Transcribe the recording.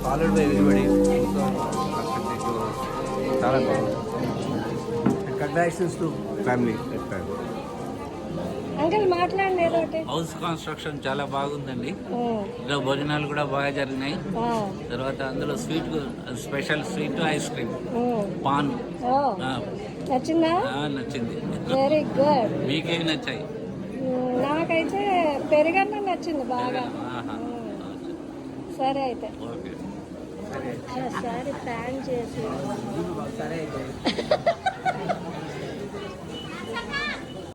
followed by everybody. చాలా బాగుంది. Congratulations to family. Uncle మాట్లాడండి ఏదో ఒకటి. హౌస్ కన్స్ట్రక్షన్ చాలా బాగుందండి. ఇలా భోజనాలు కూడా బాగా జరిగినాయి. తర్వాత అందులో sweet special sweet ice cream pan నచ్చిందా? నచ్చింది. Very good. మీకేమి నచ్చాయి? నాకైతే పెరుగన్నం నచ్చింది బాగా. సరే అయితే సరే ప్లాన్ చేసి